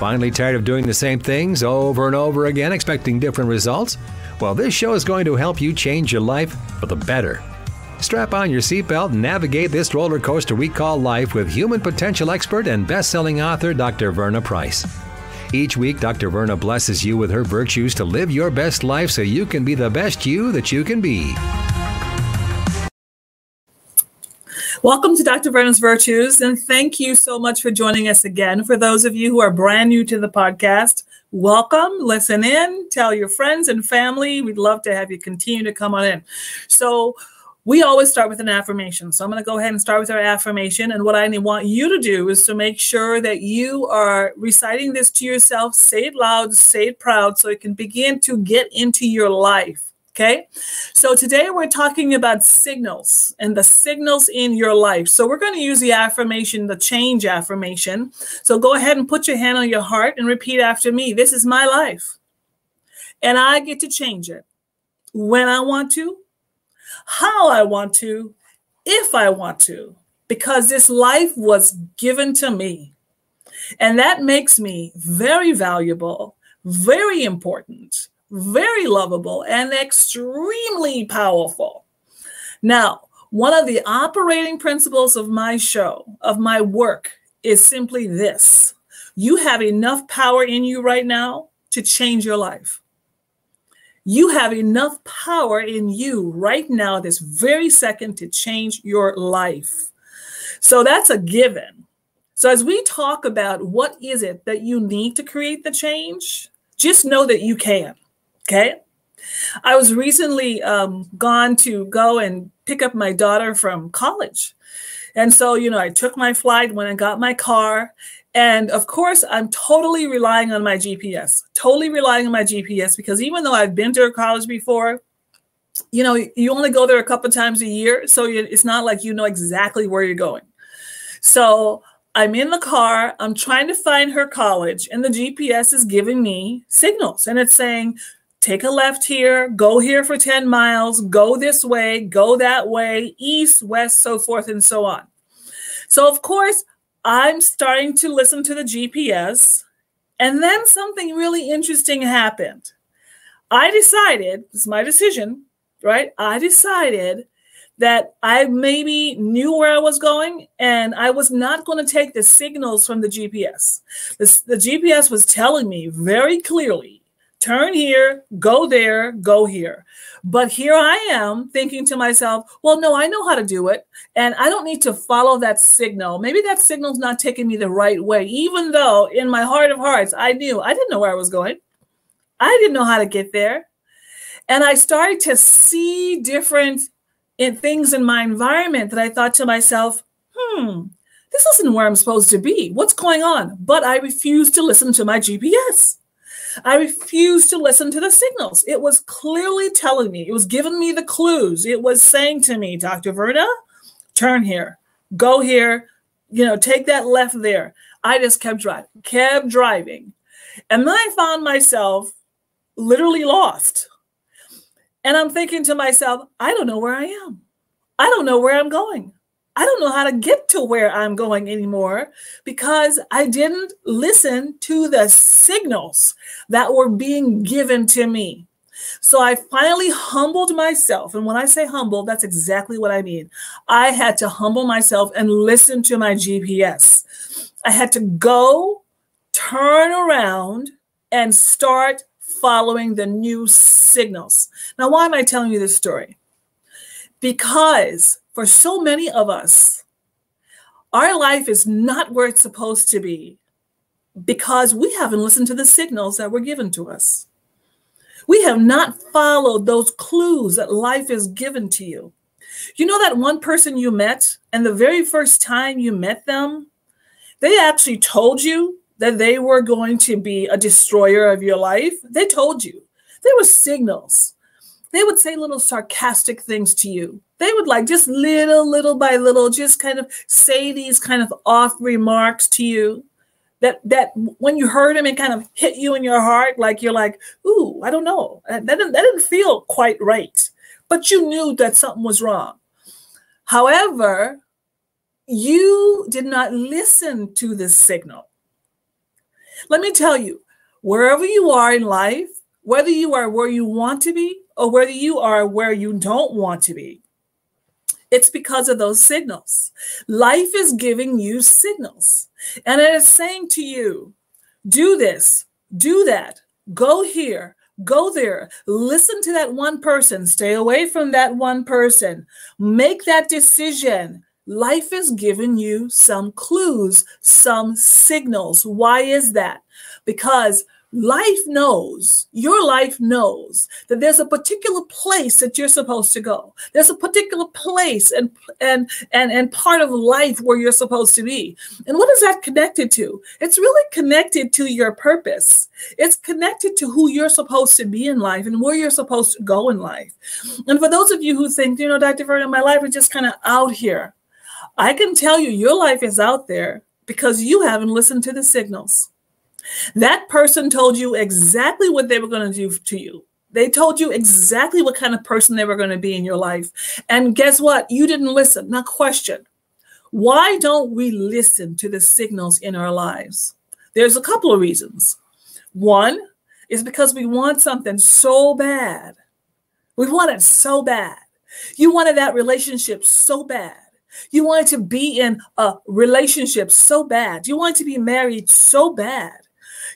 Finally tired of doing the same things over and over again, expecting different results? Well, this show is going to help you change your life for the better. Strap on your seatbelt and navigate this roller coaster we call life with human potential expert and best-selling author Dr. Verna Price. Each week, Dr. Verna blesses you with her virtues to live your best life so you can be the best you that you can be. Welcome to Dr. Verna's Virtues, and thank you so much for joining us again. For those of you who are brand new to the podcast, welcome, listen in, tell your friends and family. We'd love to have you continue to come on in. So we always start with an affirmation. So I'm going to go ahead and start with our affirmation. And what I want you to do is to make sure that you are reciting this to yourself. Say it loud, say it proud, so it can begin to get into your life. Okay, so today we're talking about signals and the signals in your life. So we're going to use the affirmation, the change affirmation. So go ahead and put your hand on your heart and repeat after me. This is my life, and I get to change it when I want to, how I want to, if I want to, because this life was given to me. And that makes me very valuable, very important, very lovable, and extremely powerful. Now, one of the operating principles of my show, of my work, is simply this. You have enough power in you right now to change your life. You have enough power in you right now, this very second, to change your life. So that's a given. So as we talk about what is it that you need to create the change, just know that you can. Okay. I was recently gone to go and pick up my daughter from college. And so, I took my flight, went and got my car. And of course, I'm totally relying on my GPS, because even though I've been to her college before, you only go there a couple of times a year. So it's not like you know exactly where you're going. So I'm in the car, I'm trying to find her college, and the GPS is giving me signals. And it's saying, take a left here, go here for 10 miles, go this way, go that way, east, west, so forth and so on. So of course, I'm starting to listen to the GPS, and then something really interesting happened. I decided, it's my decision, right? I decided that I maybe knew where I was going, and I was not going to take the signals from the GPS. The GPS was telling me very clearly, turn here, go there, go here. But here I am thinking to myself, well, no, I know how to do it. And I don't need to follow that signal. Maybe that signal's not taking me the right way, even though in my heart of hearts, I didn't know where I was going. I didn't know how to get there. And I started to see different things in my environment that I thought to myself, this isn't where I'm supposed to be. What's going on? But I refused to listen to my GPS. I refused to listen to the signals. It was clearly telling me, it was giving me the clues. It was saying to me, Dr. Verna, turn here, go here, take that left there. I just kept driving. And then I found myself literally lost. And I'm thinking to myself, I don't know where I am. I don't know where I'm going. I don't know how to get to where I'm going anymore because I didn't listen to the signals that were being given to me. So I finally humbled myself. And when I say humble, that's exactly what I mean. I had to humble myself and listen to my GPS. I had to go, turn around, and start following the new signals. Now, why am I telling you this story? Because for so many of us, our life is not where it's supposed to be because we haven't listened to the signals that were given to us. We have not followed those clues that life is given to you. You know that one person you met, and the very first time you met them, they actually told you that they were going to be a destroyer of your life. They told you. There were signals. They would say little sarcastic things to you. They would just little by little, just kind of say these kind of off remarks to you that when you heard them, it kind of hit you in your heart. You're like, ooh, I don't know. That didn't feel quite right. But you knew that something was wrong. However, you did not listen to this signal. Let me tell you, wherever you are in life, whether you are where you want to be or whether you are where you don't want to be, it's because of those signals. Life is giving you signals, and it is saying to you, do this, do that, go here, go there, listen to that one person, stay away from that one person, make that decision. Life is giving you some clues, some signals. Why is that? Because life knows, your life knows that there's a particular place that you're supposed to go. There's a particular place and part of life where you're supposed to be. And what is that connected to? It's really connected to your purpose. It's connected to who you're supposed to be in life and where you're supposed to go in life. And for those of you who think, Dr. Verna, my life is just kind of out here, I can tell you your life is out there because you haven't listened to the signals. That person told you exactly what they were going to do to you. They told you exactly what kind of person they were going to be in your life. And guess what? You didn't listen. Now question, why don't we listen to the signals in our lives? There's a couple of reasons. One is because we want something so bad. We want it so bad. You wanted that relationship so bad. You wanted to be in a relationship so bad. You wanted to be married so bad.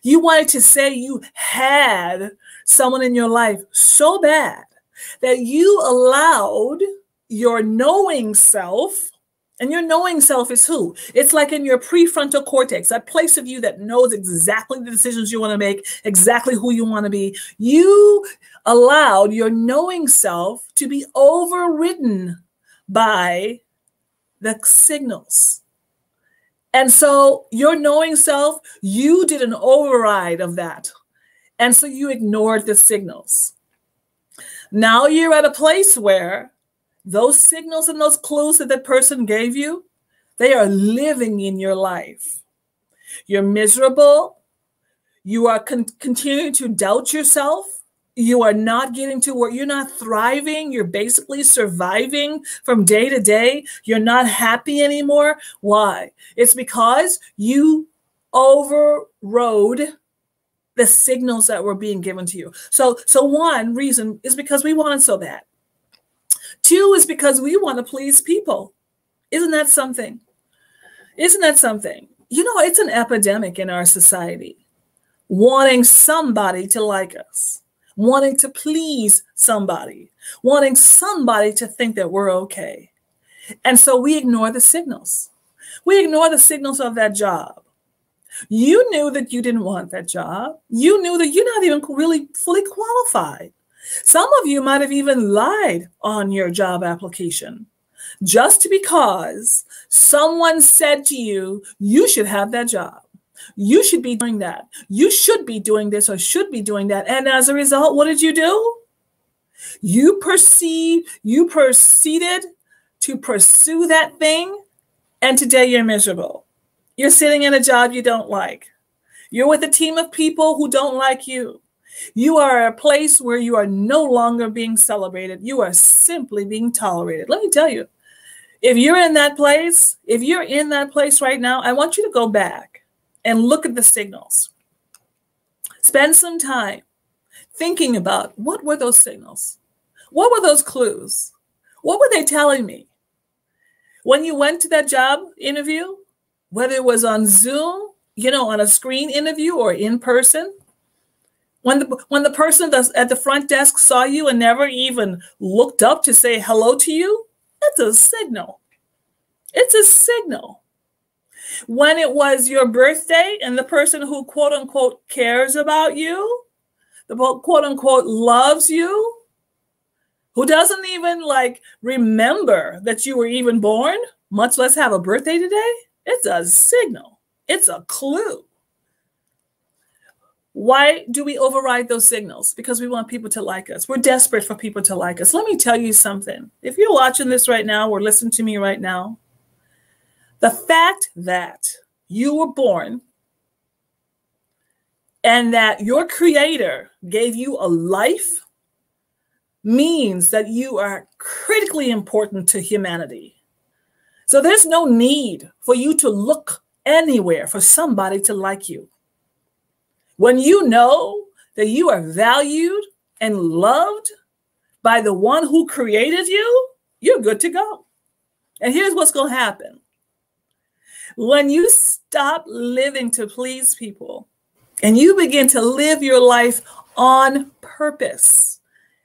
You wanted to say you had someone in your life so bad that you allowed your knowing self, and your knowing self is who? It's like in your prefrontal cortex, that place of you that knows exactly the decisions you want to make, exactly who you want to be. You allowed your knowing self to be overridden by the signals. And so your knowing self, you did an override of that. And so you ignored the signals. Now you're at a place where those signals and those clues that person gave you, they are living in your life. You're miserable. You are continuing to doubt yourself. You are not getting to where you're not thriving. You're basically surviving from day to day. You're not happy anymore. Why? It's because you overrode the signals that were being given to you. So one reason is because we want it so bad. Two is because we want to please people. Isn't that something? Isn't that something? It's an epidemic in our society. Wanting somebody to like us. Wanting to please somebody, wanting somebody to think that we're okay. And so we ignore the signals. We ignore the signals of that job. You knew that you didn't want that job. You knew that you're not even really fully qualified. Some of you might have even lied on your job application just because someone said to you, you should have that job. You should be doing that. You should be doing this or should be doing that. And as a result, what did you do? You proceeded to pursue that thing. And today you're miserable. You're sitting in a job you don't like. You're with a team of people who don't like you. You are at a place where you are no longer being celebrated. You are simply being tolerated. Let me tell you, if you're in that place right now, I want you to go back and look at the signals. Spend some time thinking about what were those signals? What were those clues? What were they telling me? When you went to that job interview, whether it was on Zoom, on a screen interview or in person, when the person that's at the front desk saw you and never even looked up to say hello to you, that's a signal. It's a signal. When it was your birthday and the person who quote unquote cares about you, the quote unquote loves you, who doesn't even remember that you were even born, much less have a birthday today, it's a signal. It's a clue. Why do we override those signals? Because we want people to like us. We're desperate for people to like us. Let me tell you something. If you're watching this right now or listening to me right now, the fact that you were born and that your creator gave you a life means that you are critically important to humanity. So there's no need for you to look anywhere for somebody to like you. When you know that you are valued and loved by the one who created you, you're good to go. And here's what's going to happen. When you stop living to please people and you begin to live your life on purpose,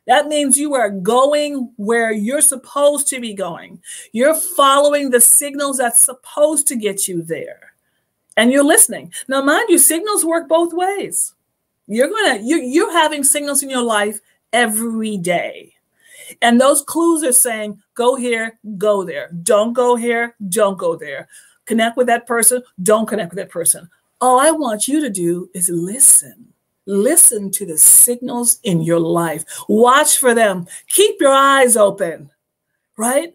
that means you are going where you're supposed to be going. You're following the signals that's supposed to get you there. And you're listening. Now, mind you, signals work both ways. You're having signals in your life every day. And those clues are saying, go here, go there. Don't go here, don't go there. Connect with that person, don't connect with that person. All I want you to do is listen. Listen to the signals in your life. Watch for them. Keep your eyes open, right?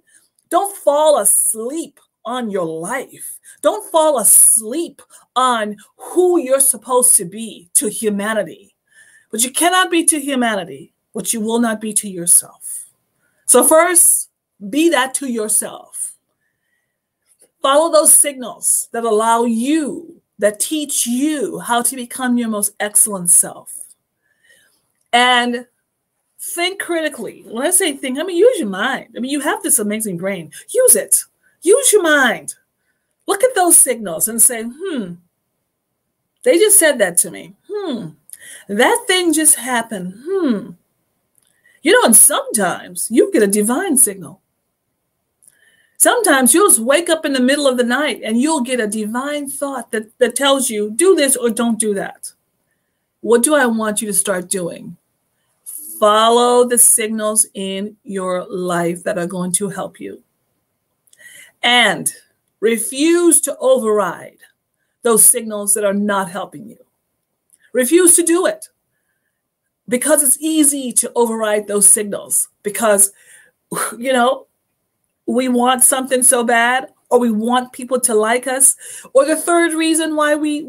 Don't fall asleep on your life. Don't fall asleep on who you're supposed to be to humanity. But you cannot be to humanity what you will not be to yourself. So first, be that to yourself. Follow those signals that allow you, that teach you how to become your most excellent self. And think critically. When I say think, use your mind. You have this amazing brain. Use it. Use your mind. Look at those signals and say, they just said that to me. That thing just happened. And sometimes you get a divine signal. Sometimes you'll just wake up in the middle of the night and you'll get a divine thought that tells you, do this or don't do that. What do I want you to start doing? Follow the signals in your life that are going to help you. And refuse to override those signals that are not helping you. Refuse to do it. Because it's easy to override those signals. Because, we want something so bad, or we want people to like us. Or the third reason why we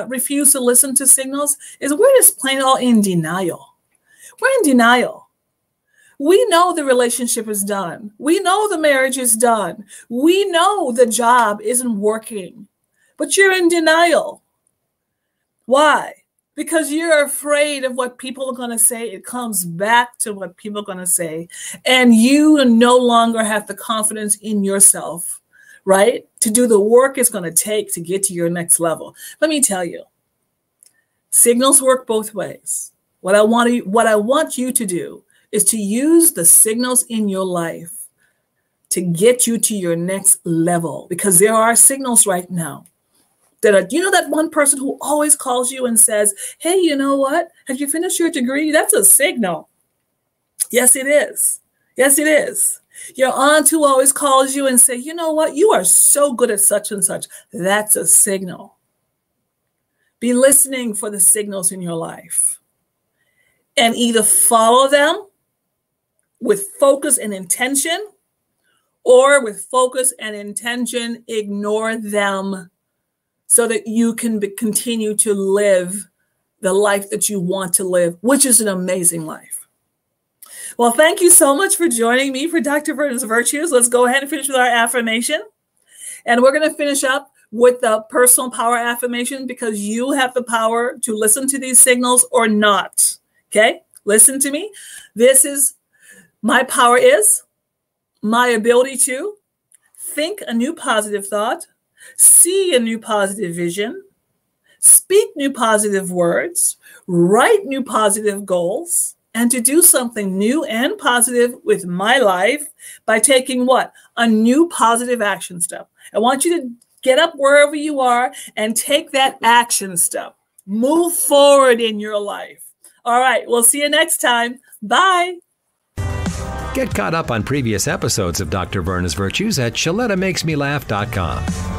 refuse to listen to signals is we're just plain all in denial. We're in denial. We know the relationship is done. We know the marriage is done. We know the job isn't working, but you're in denial. Why? Because you're afraid of what people are going to say. It comes back to what people are going to say. And you no longer have the confidence in yourself, right? To do the work it's going to take to get to your next level. Let me tell you, signals work both ways. What I want you to do is to use the signals in your life to get you to your next level. Because there are signals right now that are, that one person who always calls you and says, hey, you know what? Have you finished your degree? That's a signal. Yes, it is. Yes, it is. Your aunt who always calls you and say, you know what? You are so good at such and such. That's a signal. Be listening for the signals in your life and either follow them with focus and intention, or with focus and intention, ignore them, so that you can continue to live the life that you want to live, which is an amazing life. Well, thank you so much for joining me for Dr. Verna's Virtues. Let's go ahead and finish with our affirmation. And we're going to finish up with the personal power affirmation, because you have the power to listen to these signals or not. Okay? Listen to me. This is my power is my ability to think a new positive thought, see a new positive vision, speak new positive words, write new positive goals, and to do something new and positive with my life by taking what? A new positive action step. I want you to get up wherever you are and take that action step. Move forward in your life. All right, we'll see you next time. Bye. Get caught up on previous episodes of Dr. Verna's Virtues at ShelettaMakesMeLaugh.com.